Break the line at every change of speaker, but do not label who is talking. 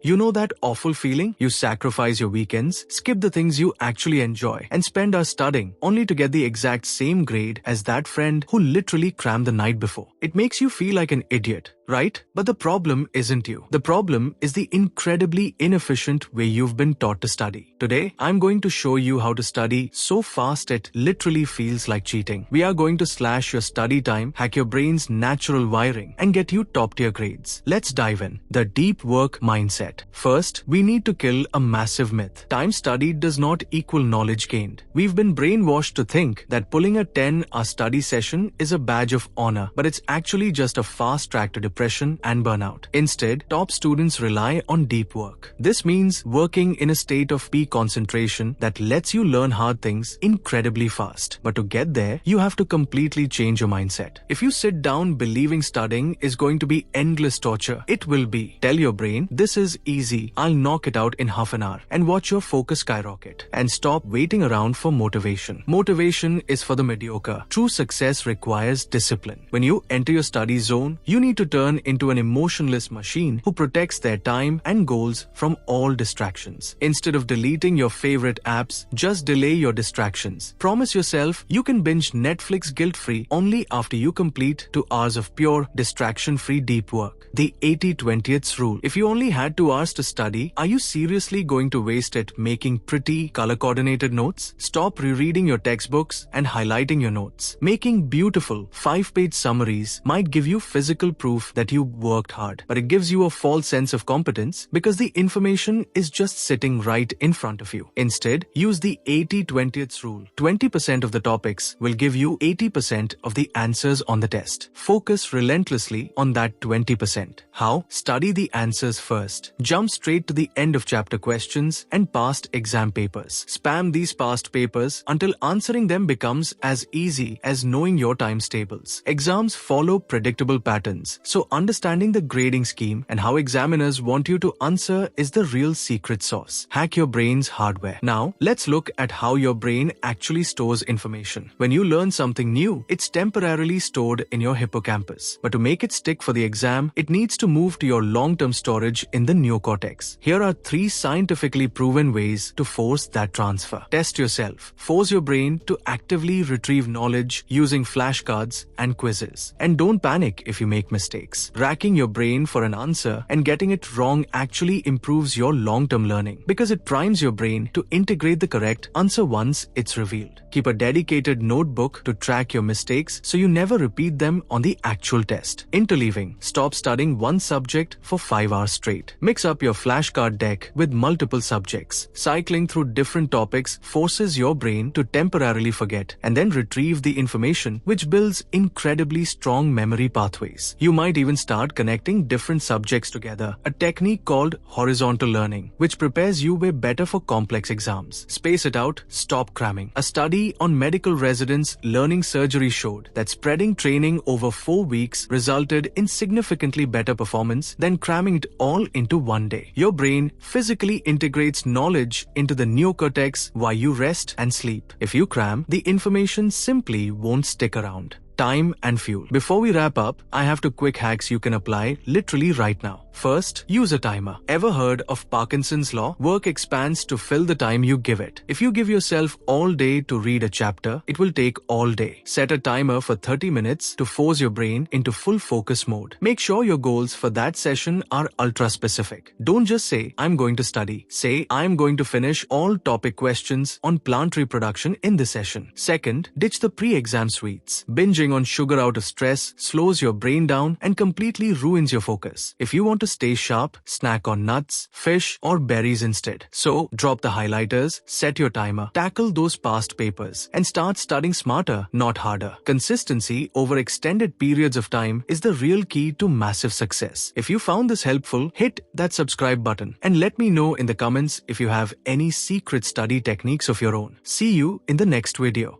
You know that awful feeling? You sacrifice your weekends, skip the things you actually enjoy, and spend hours studying only to get the exact same grade as that friend who literally crammed the night before. It makes you feel like an idiot, right? But the problem isn't you. The problem is the incredibly inefficient way you've been taught to study. Today, I'm going to show you how to study so fast it literally feels like cheating. We are going to slash your study time, hack your brain's natural wiring, and get you top-tier grades. Let's dive in. The deep work mindset. First, we need to kill a massive myth. Time studied does not equal knowledge gained. We've been brainwashed to think that pulling a 10-hour study session is a badge of honor, but it's actually just a fast track to depression and burnout. Instead, top students rely on deep work. This means working in a state of peak concentration that lets you learn hard things incredibly fast. But to get there, you have to completely change your mindset. If you sit down believing studying is going to be endless torture, it will be. Tell your brain, this is easy, I'll knock it out in half an hour, and watch your focus skyrocket. And stop waiting around for motivation. Motivation is for the mediocre. True success requires discipline. When you enter your study zone, you need to turn into an emotionless machine who protects their time and goals from all distractions. Instead of deleting your favorite apps, just delay your distractions. Promise yourself you can binge Netflix guilt-free only after you complete 2 hours of pure, distraction-free deep work. The 80-20th rule. If you only had 2 hours to study, are you seriously going to waste it making pretty, color-coordinated notes? Stop rereading your textbooks and highlighting your notes. Making beautiful 5-page summaries might give you physical proof that you worked hard, but it gives you a false sense of competence because the information is just sitting right in front of you. Instead, use the 80-20th rule. 20% of the topics will give you 80% of the answers on the test. Focus relentlessly on that 20%. How? Study the answers first. Jump straight to the end of chapter questions and past exam papers. Spam these past papers until answering them becomes as easy as knowing your times tables. Exams follow predictable patterns, so understanding the grading scheme and how examiners want you to answer is the real secret sauce. Hack your brain's hardware. Now, let's look at how your brain actually stores information. When you learn something new, it's temporarily stored in your hippocampus. But to make it stick for the exam, it needs to move to your long-term storage in the neocortex. Here are 3 scientifically proven ways to force that transfer. Test yourself. Force your brain to actively retrieve knowledge using flashcards and quizzes. And don't panic if you make mistakes. Racking your brain for an answer and getting it wrong actually improves your long-term learning because it primes your brain to integrate the correct answer once it's revealed. Keep a dedicated notebook to track your mistakes so you never repeat them on the actual test. Interleaving. Stop studying one subject for 5 hours straight. Mix up your flashcard deck with multiple subjects. Cycling through different topics forces your brain to temporarily forget and then retrieve the information, which builds incredibly strong memory pathways. You might even start connecting different subjects together, a technique called horizontal learning, which prepares you way better for complex exams. Space it out, stop cramming. A study on medical residents learning surgery showed that spreading training over 4 weeks resulted in significantly better performance than cramming it all into one day. Your brain physically integrates knowledge into the neocortex while you rest and sleep. If you cram, the information simply won't stick around. Time and fuel. Before we wrap up, I have 2 quick hacks you can apply literally right now. First, use a timer. Ever heard of Parkinson's law? Work expands to fill the time you give it. If you give yourself all day to read a chapter, it will take all day. Set a timer for 30 minutes to force your brain into full focus mode. Make sure your goals for that session are ultra specific. Don't just say, I'm going to study. Say, I'm going to finish all topic questions on plant reproduction in this session. Second, ditch the pre-exam sweets. Binging on sugar out of stress slows your brain down and completely ruins your focus. If you want to stay sharp, snack on nuts, fish, or berries instead. So, drop the highlighters, set your timer, tackle those past papers, and start studying smarter, not harder. Consistency over extended periods of time is the real key to massive success. If you found this helpful, hit that subscribe button and let me know in the comments if you have any secret study techniques of your own. See you in the next video.